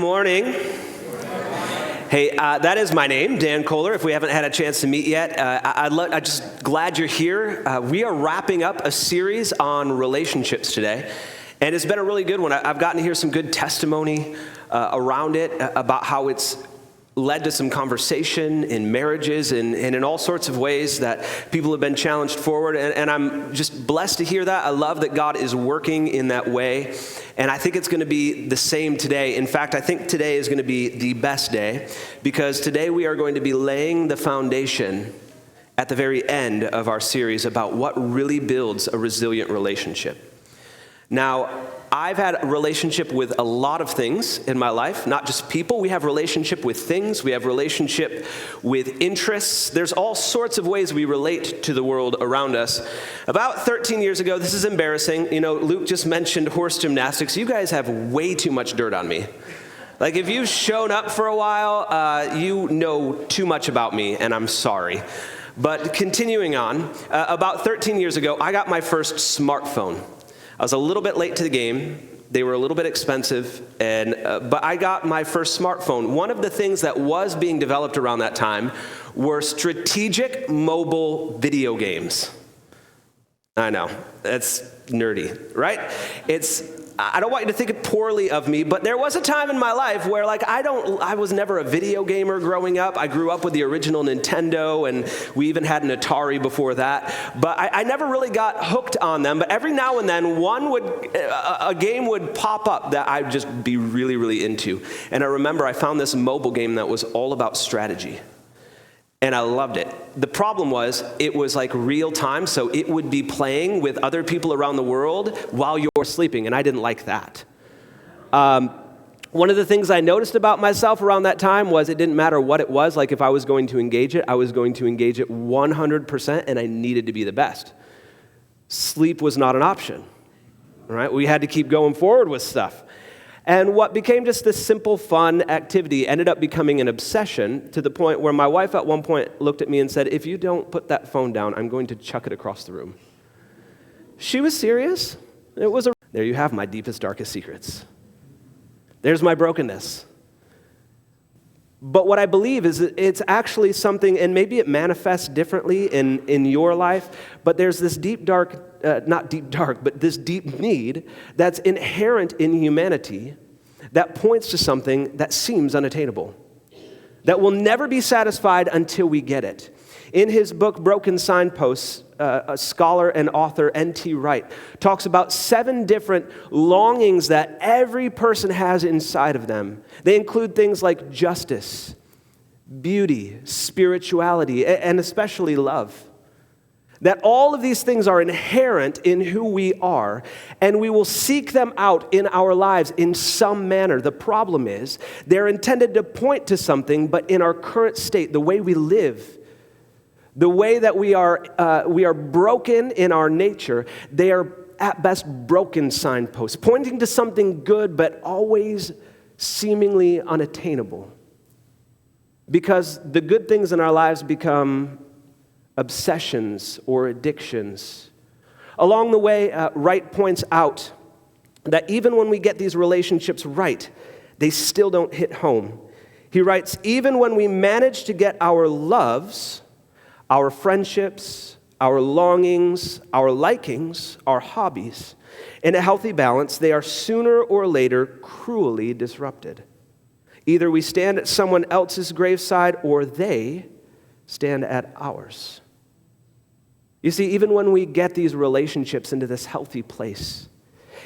morning. Hey, that is my name, Dan Kohler. If we haven't had a chance to meet yet, I'm just glad you're here. We are wrapping up a series on relationships today, and it's been a really good one. I've gotten to hear some good testimony around it about how it's led to some conversation in marriages and in all sorts of ways that people have been challenged forward, and I'm just blessed to hear that. I love that God is working in that way, and I think it's going to be the same today. In fact, I think today is going to be the best day, because today we are going to be laying the foundation at the very end of our series about what really builds a resilient relationship. Now, I've had a relationship with a lot of things in my life, not just people. We have relationship with things. We have relationship with interests. There's all sorts of ways we relate to the world around us. About 13 years ago, this is embarrassing. You know, Luke just mentioned horse gymnastics. You guys have way too much dirt on me. Like, if you've shown up for a while, you know too much about me, and I'm sorry. But continuing on, about 13 years ago, I got my first smartphone. I was a little bit late to the game. They were a little bit expensive, but I got my first smartphone. One of the things that was being developed around that time were strategic mobile video games. I know, that's nerdy, right? I don't want you to think poorly of me, but there was a time in my life where I was never a video gamer growing up. I grew up with the original Nintendo, and we even had an Atari before that. But I never really got hooked on them. But every now and then, a game would pop up that I'd just be really, really into. And I remember I found this mobile game that was all about strategy. And I loved it. The problem was, it was like real time, so it would be playing with other people around the world while you're sleeping, and I didn't like that. One of the things I noticed about myself around that time was it didn't matter what it was. Like, if I was going to engage it, I was going to engage it 100%, and I needed to be the best. Sleep was not an option, right? We had to keep going forward with stuff. And what became just this simple, fun activity ended up becoming an obsession, to the point where my wife at one point looked at me and said, "If you don't put that phone down, I'm going to chuck it across the room." She was serious. There you have my deepest, darkest secrets. There's my brokenness. But what I believe is that it's actually something, and maybe it manifests differently in your life, but there's this this deep need that's inherent in humanity that points to something that seems unattainable, that will never be satisfied until we get it. In his book, Broken Signposts, a scholar and author, N.T. Wright, talks about 7 different longings that every person has inside of them. They include things like justice, beauty, spirituality, and especially love. That all of these things are inherent in who we are, and we will seek them out in our lives in some manner. The problem is, they're intended to point to something, but in our current state, the way we live, the way that we are broken in our nature, they are at best broken signposts, pointing to something good, but always seemingly unattainable. Because the good things in our lives become obsessions or addictions. Along the way, Wright points out that even when we get these relationships right, they still don't hit home. He writes, even when we manage to get our loves, our friendships, our longings, our likings, our hobbies, in a healthy balance, they are sooner or later cruelly disrupted. Either we stand at someone else's graveside or they stand at ours. You see, even when we get these relationships into this healthy place,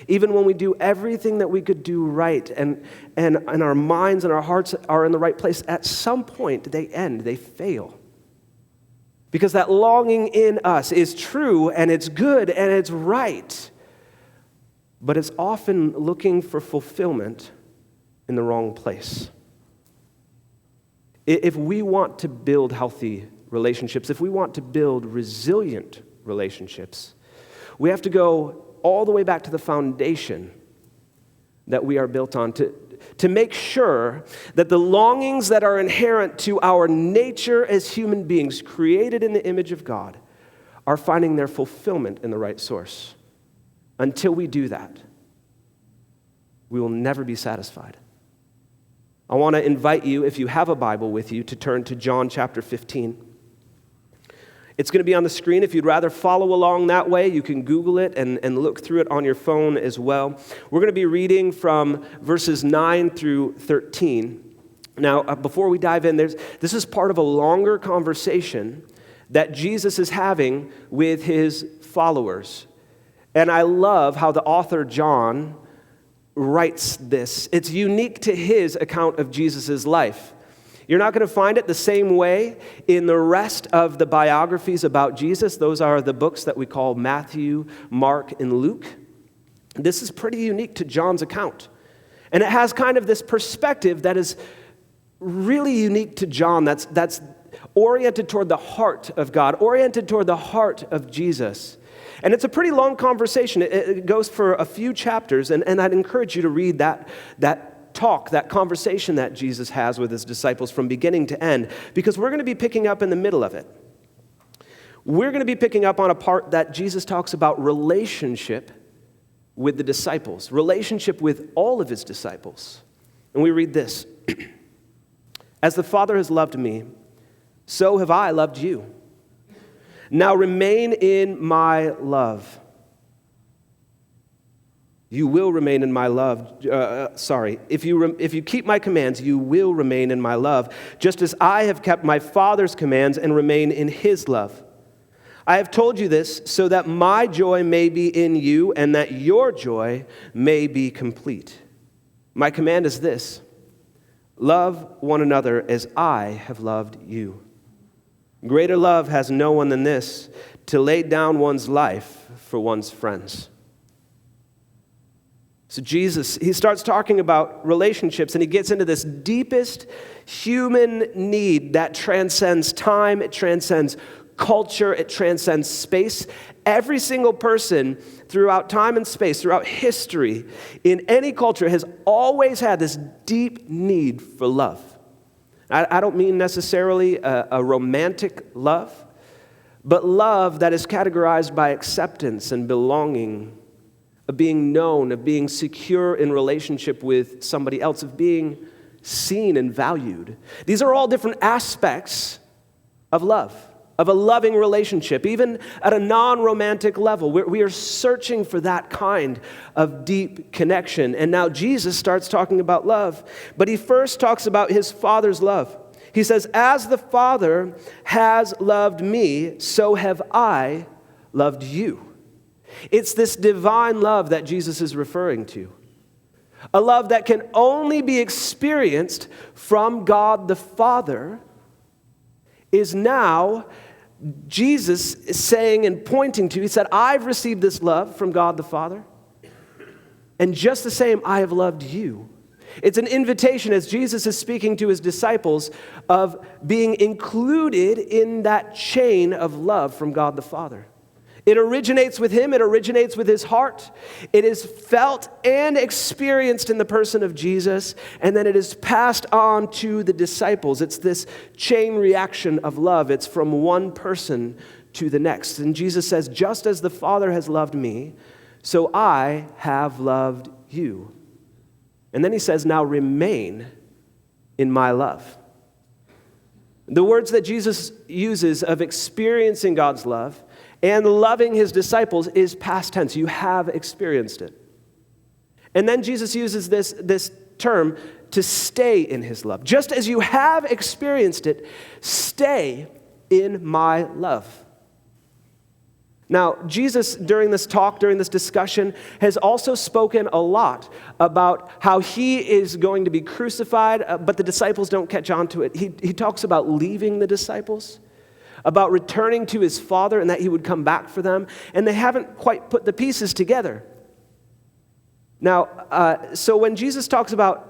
even when we do everything that we could do right, and our minds and our hearts are in the right place, at some point they end, they fail. Because that longing in us is true, and it's good, and it's right, but it's often looking for fulfillment in the wrong place. If we want to build healthy relationships, if we want to build resilient relationships, we have to go all the way back to the foundation that we are built on to make sure that the longings that are inherent to our nature as human beings, created in the image of God, are finding their fulfillment in the right source. Until we do that, we will never be satisfied. I want to invite you, if you have a Bible with you, to turn to John chapter 15. It's going to be on the screen. If you'd rather follow along that way, you can Google it and look through it on your phone as well. We're going to be reading from verses 9 through 13. Now, before we dive in, this is part of a longer conversation that Jesus is having with his followers. And I love how the author John writes this. It's unique to his account of Jesus' life. You're not going to find it the same way in the rest of the biographies about Jesus. Those are the books that we call Matthew, Mark, and Luke. This is pretty unique to John's account. And it has kind of this perspective that is really unique to John, that's oriented toward the heart of God, oriented toward the heart of Jesus. And it's a pretty long conversation. It goes for a few chapters, and I'd encourage you to read that conversation that Jesus has with his disciples from beginning to end, because we're going to be picking up in the middle of it. We're going to be picking up on a part that Jesus talks about relationship with the disciples, relationship with all of his disciples. And we read this: "As the Father has loved me, so have I loved you. Now remain in my love." You will remain in my love. If you keep my commands, you will remain in my love, just as I have kept my Father's commands and remain in his love. I have told you this so that my joy may be in you and that your joy may be complete. My command is this: love one another as I have loved you. Greater love has no one than this, to lay down one's life for one's friends. So Jesus, he starts talking about relationships, and he gets into this deepest human need that transcends time, it transcends culture, it transcends space. Every single person throughout time and space, throughout history, in any culture, has always had this deep need for love. I don't mean necessarily a romantic love, but love that is categorized by acceptance and belonging, of being known, of being secure in relationship with somebody else, of being seen and valued. These are all different aspects of love, of a loving relationship, even at a non-romantic level. We are searching for that kind of deep connection. And now Jesus starts talking about love, but he first talks about his Father's love. He says, "As the Father has loved me, so have I loved you." It's this divine love that Jesus is referring to. A love that can only be experienced from God the Father is now Jesus is saying and pointing to. He said, "I've received this love from God the Father, and just the same, I have loved you." It's an invitation, as Jesus is speaking to his disciples, of being included in that chain of love from God the Father. It originates with him. It originates with his heart. It is felt and experienced in the person of Jesus, and then it is passed on to the disciples. It's this chain reaction of love. It's from one person to the next. And Jesus says, "Just as the Father has loved me, so I have loved you." And then he says, "Now remain in my love." The words that Jesus uses of experiencing God's love and loving his disciples is past tense. You have experienced it. And then Jesus uses this term to stay in his love. Just as you have experienced it, stay in my love. Now, Jesus, during this talk, during this discussion, has also spoken a lot about how he is going to be crucified, but the disciples don't catch on to it. He talks about leaving the disciples, about returning to his Father, and that he would come back for them, and they haven't quite put the pieces together. Now, so when Jesus talks about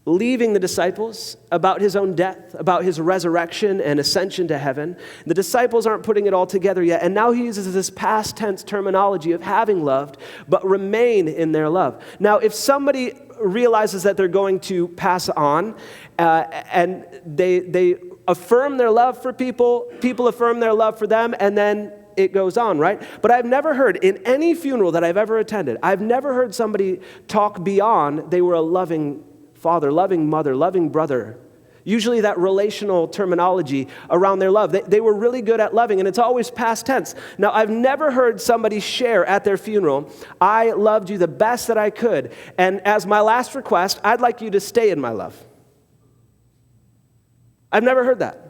leaving the disciples, about his own death, about his resurrection and ascension to heaven, the disciples aren't putting it all together yet, and now he uses this past tense terminology of having loved, but remain in their love. Now, if somebody realizes that they're going to pass on, and they affirm their love for people, people affirm their love for them, and then it goes on, right? But I've never heard, in any funeral that I've ever attended, I've never heard somebody talk beyond they were a loving father, loving mother, loving brother. Usually that relational terminology around their love. They were really good at loving, and it's always past tense. Now, I've never heard somebody share at their funeral, I loved you the best that I could, and as my last request, I'd like you to stay in my love. I've never heard that.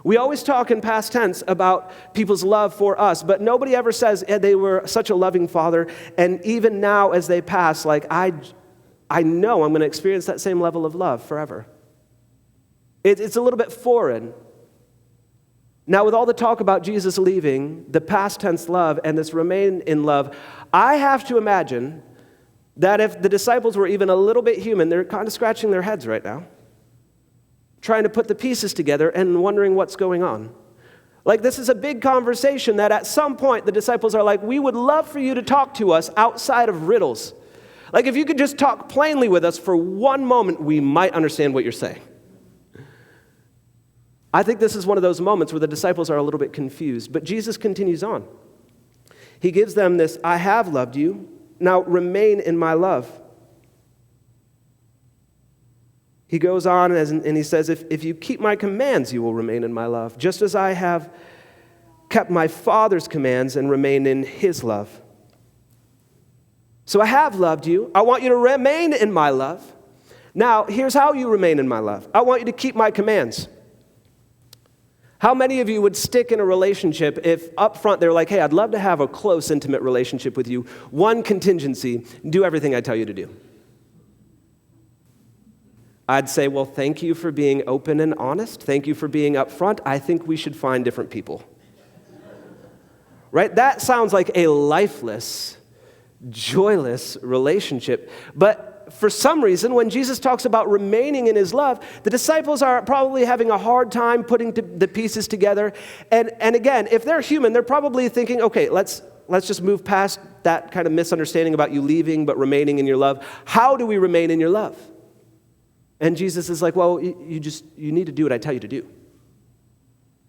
We always talk in past tense about people's love for us, but nobody ever says they were such a loving father, and even now as they pass, like, I know I'm going to experience that same level of love forever. It's a little bit foreign. Now, with all the talk about Jesus leaving, the past tense love, and this remain in love, I have to imagine that if the disciples were even a little bit human, they're kind of scratching their heads right now, trying to put the pieces together and wondering what's going on. Like, this is a big conversation that at some point the disciples are like, we would love for you to talk to us outside of riddles. Like, if you could just talk plainly with us for one moment, we might understand what you're saying. I think this is one of those moments where the disciples are a little bit confused, but Jesus continues on. He gives them this, I have loved you, now remain in my love. He goes on and he says, if you keep my commands, you will remain in my love, just as I have kept my Father's commands and remain in his love. So I have loved you. I want you to remain in my love. Now, here's how you remain in my love. I want you to keep my commands. How many of you would stick in a relationship if up front they're like, hey, I'd love to have a close, intimate relationship with you. One contingency, do everything I tell you to do. I'd say, well, thank you for being open and honest. Thank you for being upfront. I think we should find different people. Right? That sounds like a lifeless, joyless relationship. But for some reason, when Jesus talks about remaining in his love, the disciples are probably having a hard time putting the pieces together. And again, if they're human, they're probably thinking, okay, let's just move past that kind of misunderstanding about you leaving but remaining in your love. How do we remain in your love? And Jesus is like, well, you need to do what I tell you to do.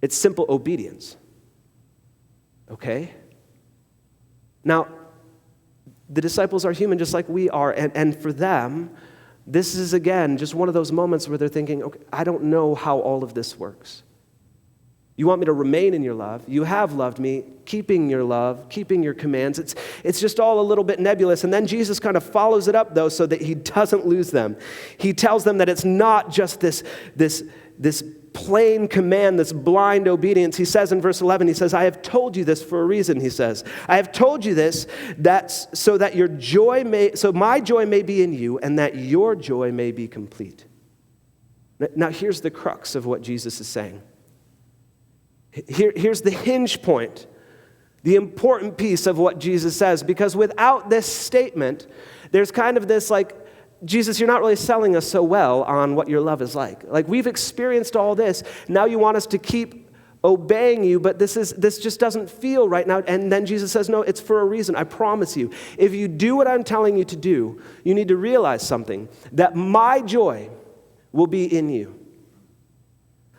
It's simple obedience. Okay? Now, the disciples are human just like we are, and for them, this is, again, just one of those moments where they're thinking, okay, I don't know how all of this works. You want me to remain in your love. You have loved me, keeping your love, keeping your commands. It's just all a little bit nebulous. And then Jesus kind of follows it up, though, so that he doesn't lose them. He tells them that it's not just this plain command, this blind obedience. He says in verse 11, he says, I have told you this for a reason, he says. I have told you this so that my joy may be in you and that your joy may be complete. Now here's the crux of what Jesus is saying. Here's the hinge point, the important piece of what Jesus says, because without this statement, there's kind of this like, Jesus, you're not really selling us so well on what your love is like. Like, we've experienced all this. Now you want us to keep obeying you, but this just doesn't feel right now. And then Jesus says, no, it's for a reason. I promise you. If you do what I'm telling you to do, you need to realize something, that my joy will be in you.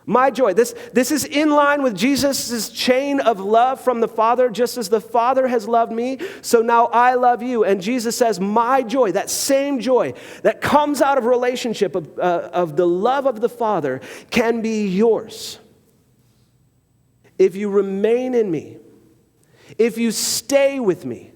My joy. This is in line with Jesus' chain of love from the Father. Just as the Father has loved me, so now I love you. And Jesus says, my joy, that same joy that comes out of relationship of the love of the Father, can be yours. If you remain in me, if you stay with me.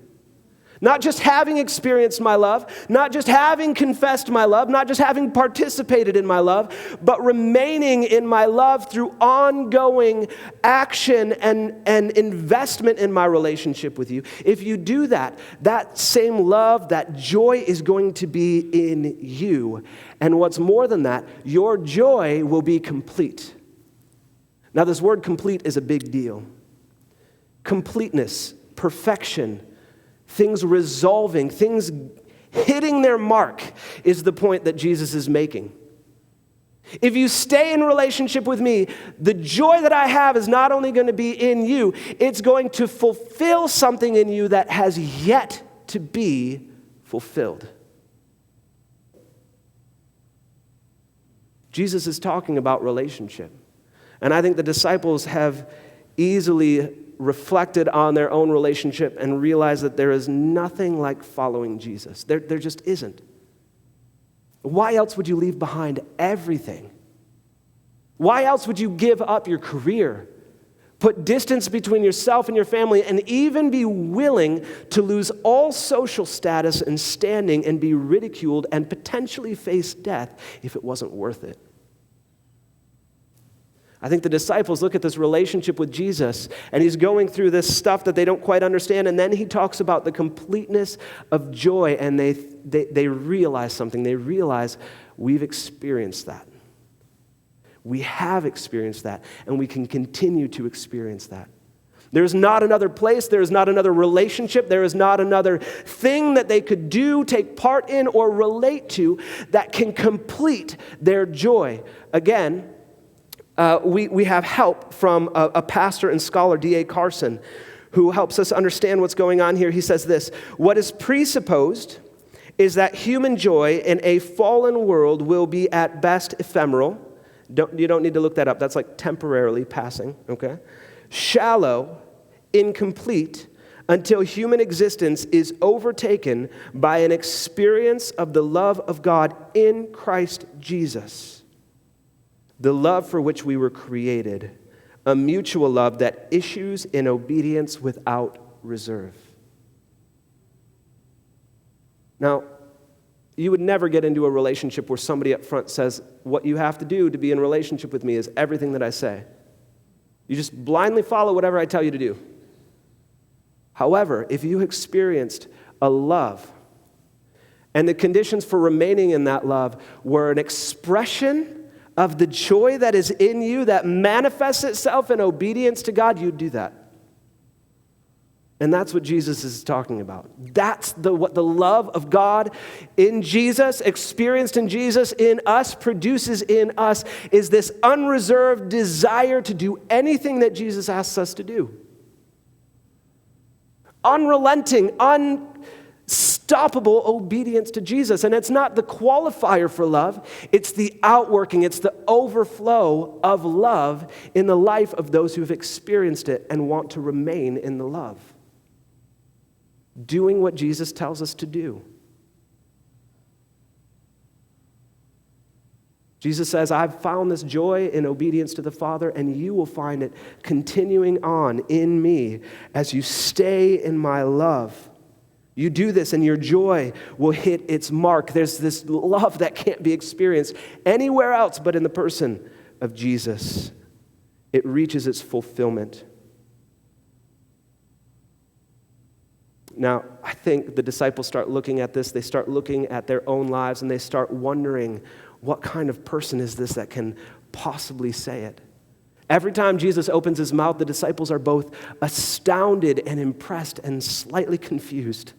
Not just having experienced my love, not just having confessed my love, not just having participated in my love, but remaining in my love through ongoing action and investment in my relationship with you. If you do that, that same love, that joy is going to be in you. And what's more than that, your joy will be complete. Now, this word complete is a big deal. Completeness, perfection, things resolving, things hitting their mark is the point that Jesus is making. If you stay in relationship with me, the joy that I have is not only going to be in you, it's going to fulfill something in you that has yet to be fulfilled. Jesus is talking about relationship. And I think the disciples have easily reflected on their own relationship and realized that there is nothing like following Jesus. There just isn't. Why else would you leave behind everything? Why else would you give up your career, put distance between yourself and your family, and even be willing to lose all social status and standing and be ridiculed and potentially face death if it wasn't worth it? I think the disciples look at this relationship with Jesus, and he's going through this stuff that they don't quite understand, and then he talks about the completeness of joy, and they realize something. They realize we've experienced that. We have experienced that, and we can continue to experience that. There's not another place, there is not another relationship, there is not another thing that they could do, take part in, or relate to that can complete their joy. Again, we have help from a pastor and scholar, D.A. Carson, who helps us understand what's going on here. He says this: what is presupposed is that human joy in a fallen world will be at best ephemeral. You don't need to look that up. That's like temporarily passing, okay? Shallow, incomplete, until human existence is overtaken by an experience of the love of God in Christ Jesus. The love for which we were created, a mutual love that issues in obedience without reserve. Now, you would never get into a relationship where somebody up front says, what you have to do to be in a relationship with me is everything that I say. You just blindly follow whatever I tell you to do. However, if you experienced a love, and the conditions for remaining in that love were an expression of the joy that is in you that manifests itself in obedience to God, you'd do that. And that's what Jesus is talking about. That's what the love of God in Jesus, experienced in Jesus, in us, produces in us, is this unreserved desire to do anything that Jesus asks us to do. Unrelenting, unstoppable obedience to Jesus. And it's not the qualifier for love, it's the outworking, it's the overflow of love in the life of those who have experienced it and want to remain in the love. Doing what Jesus tells us to do. Jesus says, I've found this joy in obedience to the Father, and you will find it continuing on in me as you stay in my love. You do this and your joy will hit its mark. There's this love that can't be experienced anywhere else but in the person of Jesus. It reaches its fulfillment. Now, I think the disciples start looking at this, they start looking at their own lives, and they start wondering, what kind of person is this that can possibly say it? Every time Jesus opens his mouth, the disciples are both astounded and impressed and slightly confused.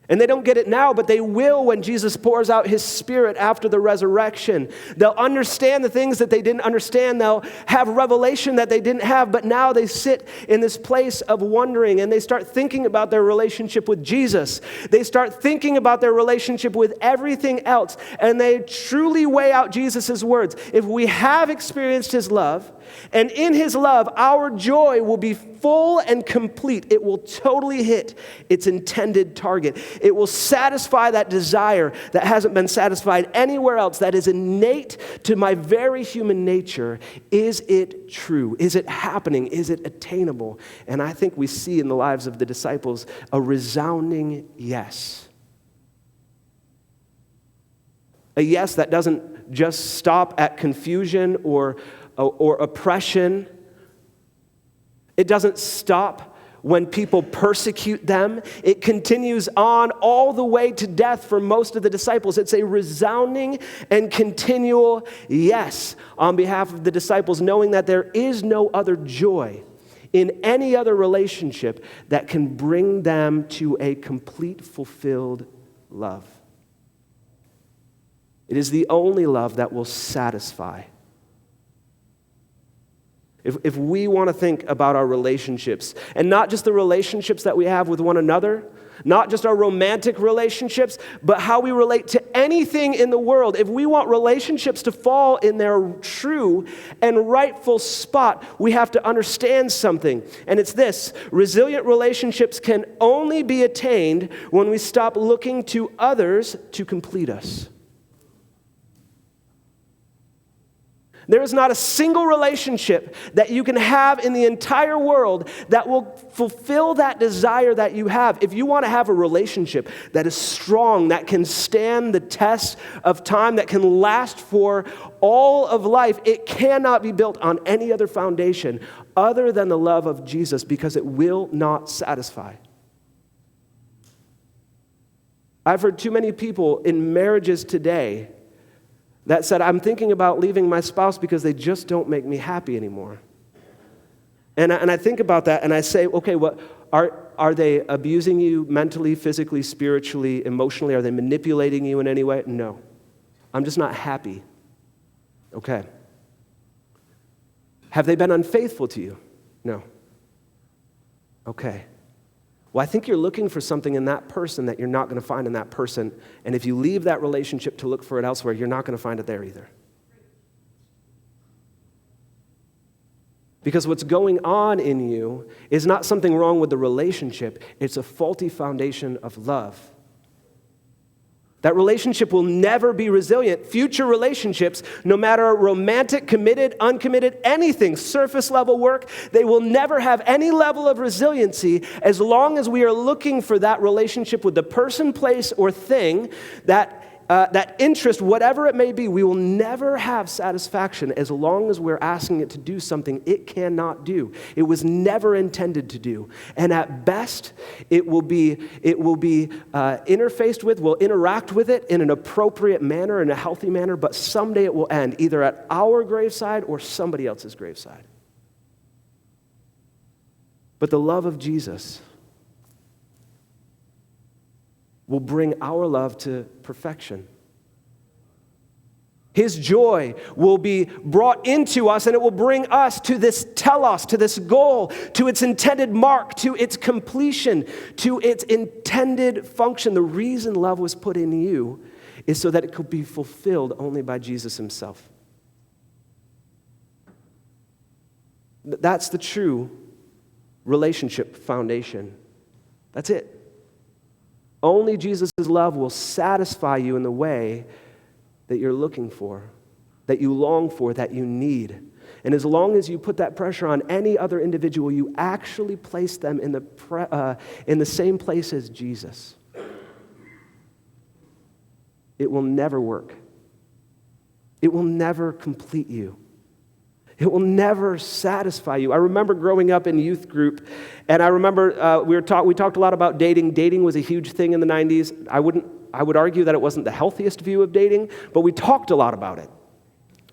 And they don't get it now, but they will when Jesus pours out his Spirit after the resurrection. They'll understand the things that they didn't understand. They'll have revelation that they didn't have, but now they sit in this place of wondering, and they start thinking about their relationship with Jesus. They start thinking about their relationship with everything else, and they truly weigh out Jesus' words. If we have experienced his love, and in his love, our joy will be full and complete. It will totally hit its intended target. It will satisfy that desire that hasn't been satisfied anywhere else, that is innate to my very human nature. Is it true? Is it happening? Is it attainable? And I think we see in the lives of the disciples a resounding yes. A yes that doesn't just stop at confusion or oppression. It doesn't stop when people persecute them. It continues on all the way to death for most of the disciples. It's a resounding and continual yes on behalf of the disciples, knowing that there is no other joy in any other relationship that can bring them to a complete, fulfilled love. It is the only love that will satisfy. If we want to think about our relationships, and not just the relationships that we have with one another, not just our romantic relationships, but how we relate to anything in the world. If we want relationships to fall in their true and rightful spot, we have to understand something. And it's this: resilient relationships can only be attained when we stop looking to others to complete us. There is not a single relationship that you can have in the entire world that will fulfill that desire that you have. If you want to have a relationship that is strong, that can stand the test of time, that can last for all of life, it cannot be built on any other foundation other than the love of Jesus, because it will not satisfy. I've heard too many people in marriages today that said, I'm thinking about leaving my spouse because they just don't make me happy anymore. And I think about that and I say, okay, what are they abusing you mentally, physically, spiritually, emotionally? Are they manipulating you in any way? No. I'm just not happy. Okay. Have they been unfaithful to you? No. Okay. Well, I think you're looking for something in that person that you're not going to find in that person. And if you leave that relationship to look for it elsewhere, you're not going to find it there either. Because what's going on in you is not something wrong with the relationship. It's a faulty foundation of love. That relationship will never be resilient. Future relationships, no matter romantic, committed, uncommitted, anything, surface level work, they will never have any level of resiliency as long as we are looking for that relationship with the person, place, or thing, that interest, whatever it may be. We will never have satisfaction as long as we're asking it to do something it cannot do. It was never intended to do. And at best, it will be interfaced with, will interact with it in an appropriate manner, in a healthy manner, but someday it will end, either at our graveside or somebody else's graveside. But the love of Jesus will bring our love to perfection. His joy will be brought into us, and it will bring us to this telos, to this goal, to its intended mark, to its completion, to its intended function. The reason love was put in you is so that it could be fulfilled only by Jesus himself. That's the true relationship foundation. That's it. Only Jesus' love will satisfy you in the way that you're looking for, that you long for, that you need. And as long as you put that pressure on any other individual, you actually place them in the same place as Jesus. It will never work. It will never complete you. It will never satisfy you. I remember growing up in youth group, and I remember we talked a lot about dating. Dating was a huge thing in the 90s. I would argue that it wasn't the healthiest view of dating, but we talked a lot about it.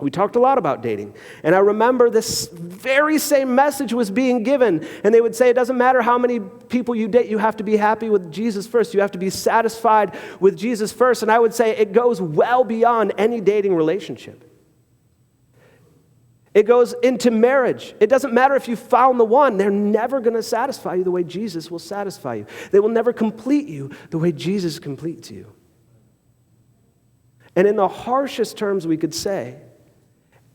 We talked a lot about dating. And I remember this very same message was being given, and they would say, it doesn't matter how many people you date, you have to be happy with Jesus first. You have to be satisfied with Jesus first. And I would say it goes well beyond any dating relationship. It goes into marriage. It doesn't matter if you found the one. They're never going to satisfy you the way Jesus will satisfy you. They will never complete you the way Jesus completes you. And in the harshest terms we could say,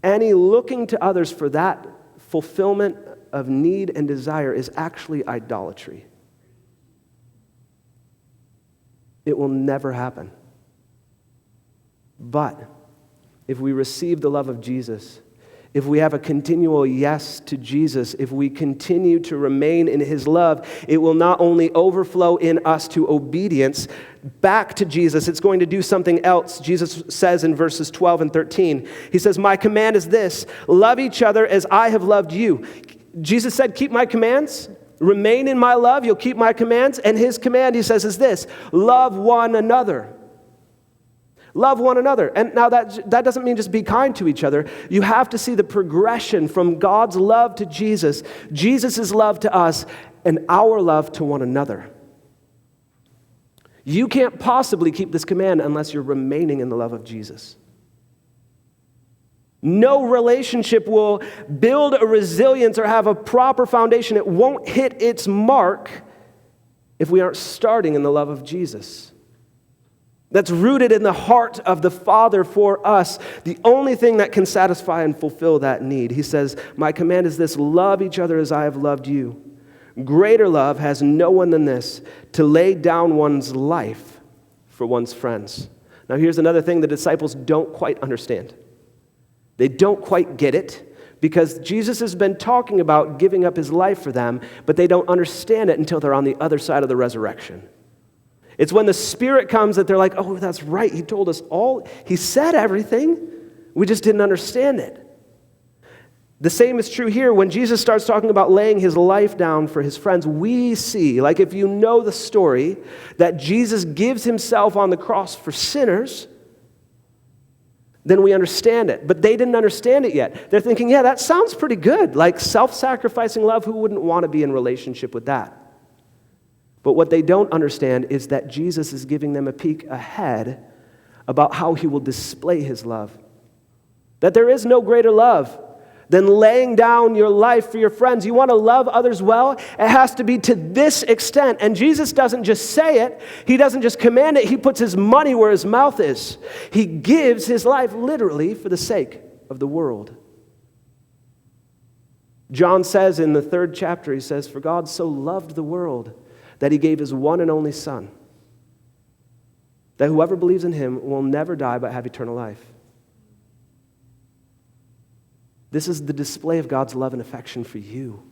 any looking to others for that fulfillment of need and desire is actually idolatry. It will never happen. But if we receive the love of Jesus, if we have a continual yes to Jesus, if we continue to remain in his love, it will not only overflow in us to obedience back to Jesus, it's going to do something else. Jesus says in verses 12 and 13, he says, my command is this, love each other as I have loved you. Jesus said, keep my commands, remain in my love, you'll keep my commands. And his command, he says, is this, love one another. Love one another. And now that doesn't mean just be kind to each other. You have to see the progression from God's love to Jesus, Jesus' love to us, and our love to one another. You can't possibly keep this command unless you're remaining in the love of Jesus. No relationship will build a resilience or have a proper foundation. It won't hit its mark if we aren't starting in the love of Jesus. That's rooted in the heart of the Father for us, the only thing that can satisfy and fulfill that need. He says, my command is this, love each other as I have loved you. Greater love has no one than this, to lay down one's life for one's friends. Now here's another thing the disciples don't quite understand. They don't quite get it because Jesus has been talking about giving up his life for them, but they don't understand it until they're on the other side of the resurrection. It's when the Spirit comes that they're like, oh, that's right. He told us all. He said everything. We just didn't understand it. The same is true here. When Jesus starts talking about laying his life down for his friends, we see, like if you know the story, that Jesus gives himself on the cross for sinners, then we understand it. But they didn't understand it yet. They're thinking, yeah, that sounds pretty good. Like self-sacrificing love, who wouldn't want to be in relationship with that? But what they don't understand is that Jesus is giving them a peek ahead about how he will display his love. That there is no greater love than laying down your life for your friends. You want to love others well? It has to be to this extent. And Jesus doesn't just say it. He doesn't just command it. He puts his money where his mouth is. He gives his life literally for the sake of the world. John says in the 3rd chapter, he says, for God so loved the world that he gave his one and only Son, that whoever believes in him will never die but have eternal life. This is the display of God's love and affection for you,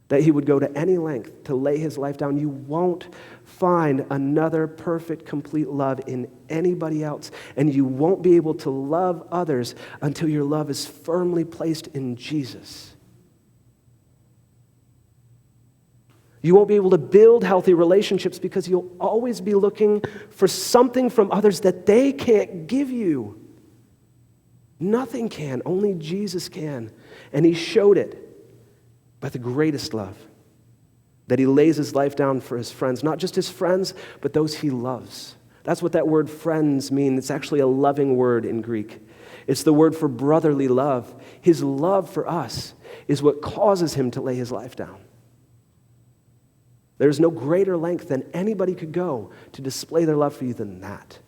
that he would go to any length to lay his life down. You won't find another perfect, complete love in anybody else, and you won't be able to love others until your love is firmly placed in Jesus. You won't be able to build healthy relationships because you'll always be looking for something from others that they can't give you. Nothing can, only Jesus can. And he showed it by the greatest love, that he lays his life down for his friends, not just his friends, but those he loves. That's what that word friends means. It's actually a loving word in Greek. It's the word for brotherly love. His love for us is what causes him to lay his life down. There's no greater length than anybody could go to display their love for you than that.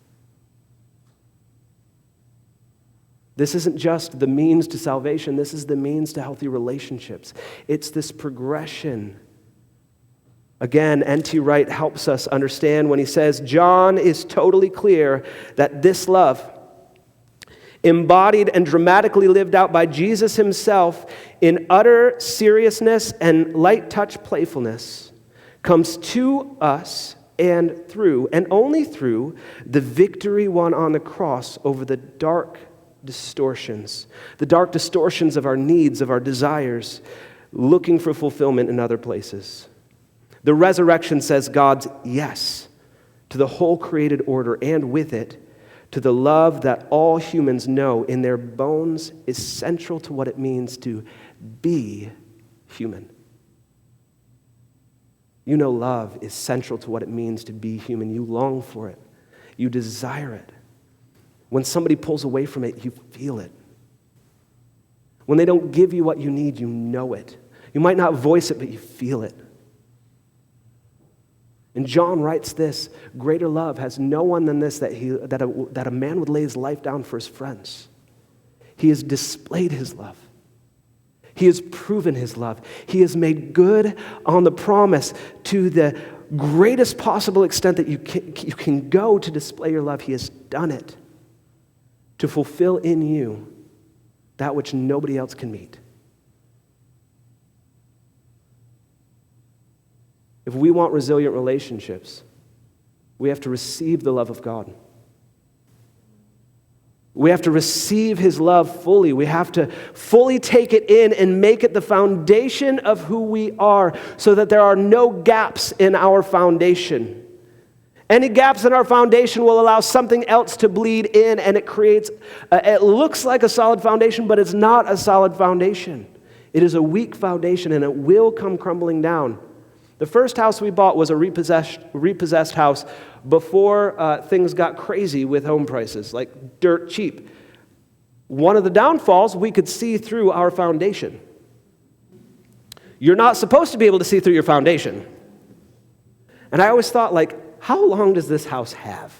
This isn't just the means to salvation. This is the means to healthy relationships. It's this progression. Again, N.T. Wright helps us understand when he says, John is totally clear that this love, embodied and dramatically lived out by Jesus himself in utter seriousness and light touch playfulness, comes to us and through, and only through, the victory won on the cross over the dark distortions of our needs, of our desires, looking for fulfillment in other places. The resurrection says God's yes to the whole created order, and with it, to the love that all humans know in their bones is central to what it means to be human. You know love is central to what it means to be human. You long for it. You desire it. When somebody pulls away from it, you feel it. When they don't give you what you need, you know it. You might not voice it, but you feel it. And John writes this, greater love has no one than this, that a man would lay his life down for his friends. He has displayed his love. He has proven his love. He has made good on the promise to the greatest possible extent that you can go to display your love. He has done it to fulfill in you that which nobody else can meet. If we want resilient relationships, we have to receive the love of God. We have to receive his love fully. We have to fully take it in and make it the foundation of who we are so that there are no gaps in our foundation. Any gaps in our foundation will allow something else to bleed in, and it looks like a solid foundation, but it's not a solid foundation. It is a weak foundation, and it will come crumbling down. The first house we bought was a repossessed house before things got crazy with home prices, like dirt cheap. One of the downfalls, we could see through our foundation. You're not supposed to be able to see through your foundation. And I always thought, how long does this house have?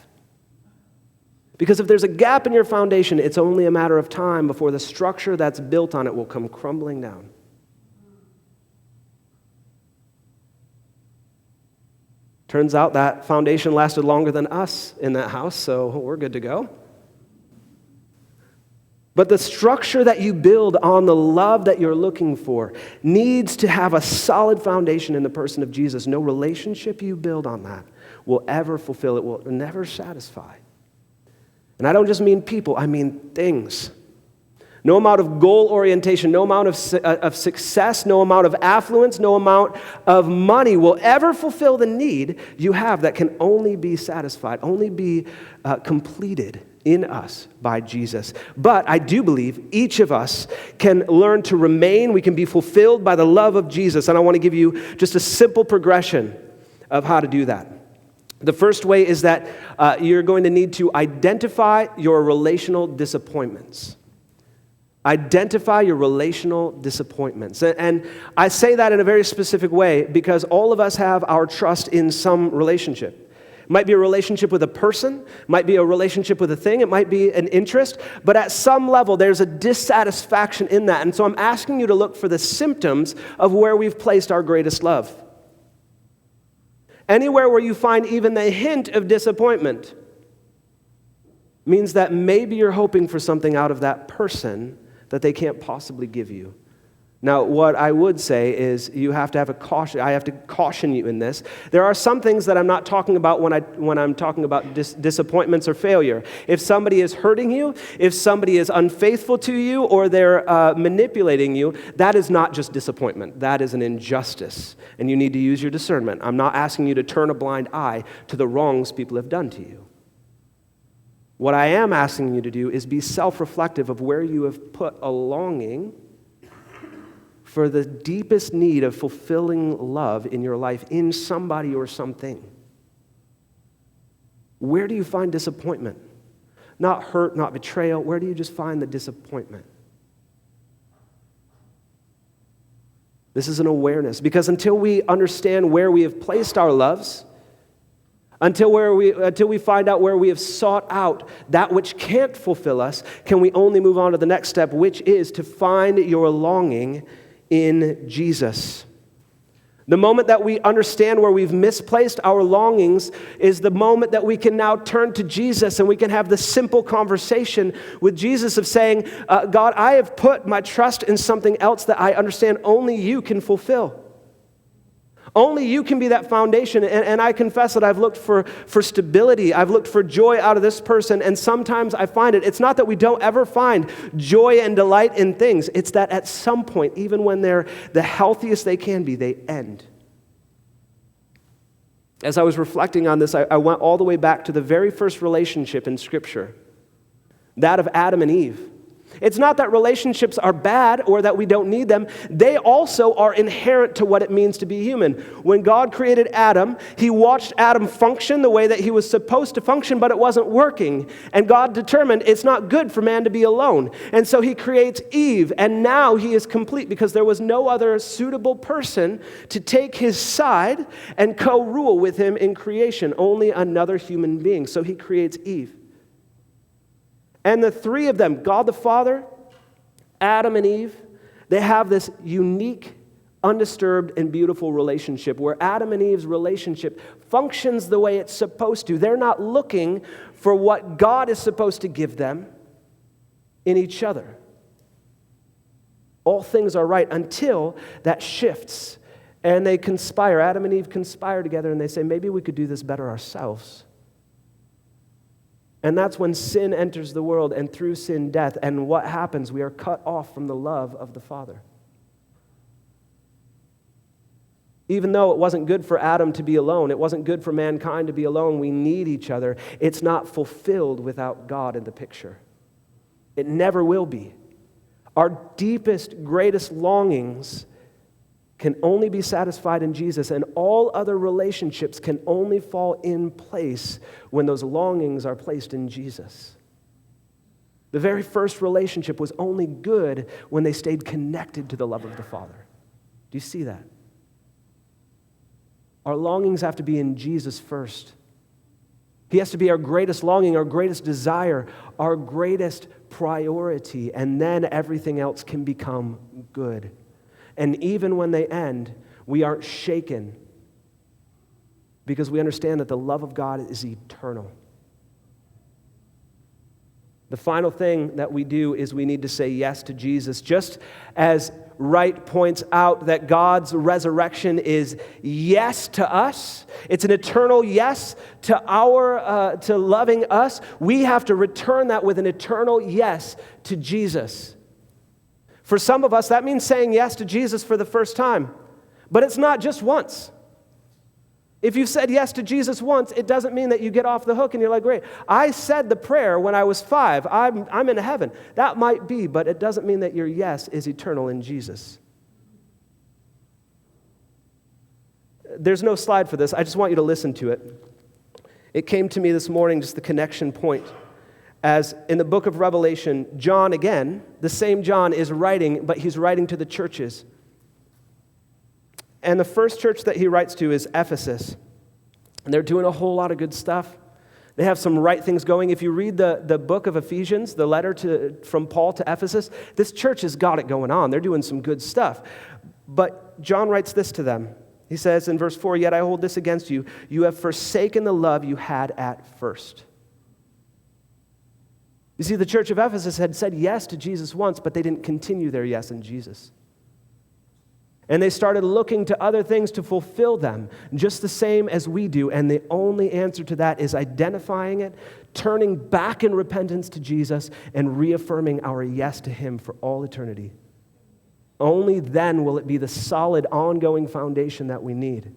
Because if there's a gap in your foundation, it's only a matter of time before the structure that's built on it will come crumbling down. Turns out that foundation lasted longer than us in that house, so we're good to go. But the structure that you build on the love that you're looking for needs to have a solid foundation in the person of Jesus. No relationship you build on that will ever fulfill it, will never satisfy. And I don't just mean people, I mean things. No amount of goal orientation, no amount of success, no amount of affluence, no amount of money will ever fulfill the need you have that can only be satisfied, only be completed in us by Jesus. But I do believe each of us can learn to remain, we can be fulfilled by the love of Jesus. And I want to give you just a simple progression of how to do that. The first way is that you're going to need to identify your relational disappointments. Identify your relational disappointments. And I say that in a very specific way because all of us have our trust in some relationship. It might be a relationship with a person, might be a relationship with a thing, it might be an interest, but at some level there's a dissatisfaction in that. And so I'm asking you to look for the symptoms of where we've placed our greatest love. Anywhere where you find even the hint of disappointment means that maybe you're hoping for something out of that person that they can't possibly give you. Now, what I would say is you have to have a caution. I have to caution you in this. There are some things that I'm not talking about when I'm talking about disappointments or failure. If somebody is hurting you, if somebody is unfaithful to you, or they're manipulating you, that is not just disappointment. That is an injustice, and you need to use your discernment. I'm not asking you to turn a blind eye to the wrongs people have done to you. What I am asking you to do is be self-reflective of where you have put a longing for the deepest need of fulfilling love in your life in somebody or something. Where do you find disappointment? Not hurt, not betrayal. Where do you just find the disappointment? This is an awareness, because until we understand where we have placed our loves, until we find out where we have sought out that which can't fulfill us, can we only move on to the next step, which is to find your longing in Jesus. The moment that we understand where we've misplaced our longings is the moment that we can now turn to Jesus and we can have the simple conversation with Jesus of saying, God, I have put my trust in something else that I understand only you can fulfill. Only you can be that foundation, and I confess that I've looked for stability. I've looked for joy out of this person, and sometimes I find it. It's not that we don't ever find joy and delight in things. It's that at some point, even when they're the healthiest they can be, they end. As I was reflecting on this, I went all the way back to the very first relationship in Scripture, that of Adam and Eve. It's not that relationships are bad or that we don't need them. They also are inherent to what it means to be human. When God created Adam, he watched Adam function the way that he was supposed to function, but it wasn't working. And God determined it's not good for man to be alone. And so he creates Eve, and now he is complete because there was no other suitable person to take his side and co-rule with him in creation, only another human being. So he creates Eve. And the three of them, God the Father, Adam and Eve, they have this unique, undisturbed, and beautiful relationship where Adam and Eve's relationship functions the way it's supposed to. They're not looking for what God is supposed to give them in each other. All things are right until that shifts and they conspire. Adam and Eve conspire together and they say, maybe we could do this better ourselves. And that's when sin enters the world, and through sin, death. And what happens? We are cut off from the love of the Father. Even though it wasn't good for Adam to be alone, it wasn't good for mankind to be alone, we need each other. It's not fulfilled without God in the picture. It never will be. Our deepest, greatest longings can only be satisfied in Jesus, and all other relationships can only fall in place when those longings are placed in Jesus. The very first relationship was only good when they stayed connected to the love of the Father. Do you see that? Our longings have to be in Jesus first. He has to be our greatest longing, our greatest desire, our greatest priority, and then everything else can become good. And even when they end, we aren't shaken because we understand that the love of God is eternal. The final thing that we do is we need to say yes to Jesus. Just as Wright points out that God's resurrection is yes to us, it's an eternal yes to to loving us. We have to return that with an eternal yes to Jesus. For some of us, that means saying yes to Jesus for the first time. But it's not just once. If you've said yes to Jesus once, it doesn't mean that you get off the hook and you're like, great, I said the prayer when I was 5. I'm in heaven. That might be, but it doesn't mean that your yes is eternal in Jesus. There's no slide for this. I just want you to listen to it. It came to me this morning, just the connection point. As in the book of Revelation, John again, the same John is writing, but he's writing to the churches. And the first church that he writes to is Ephesus. And they're doing a whole lot of good stuff. They have some right things going. If you read the book of Ephesians, the letter from Paul to Ephesus, this church has got it going on. They're doing some good stuff. But John writes this to them. He says in verse 4, "Yet I hold this against you. You have forsaken the love you had at first." You see, the church of Ephesus had said yes to Jesus once, but they didn't continue their yes in Jesus. And they started looking to other things to fulfill them, just the same as we do. And the only answer to that is identifying it, turning back in repentance to Jesus, and reaffirming our yes to Him for all eternity. Only then will it be the solid, ongoing foundation that we need.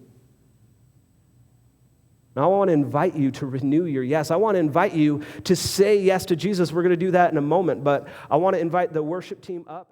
Now, I want to invite you to renew your yes. I want to invite you to say yes to Jesus. We're going to do that in a moment, but I want to invite the worship team up.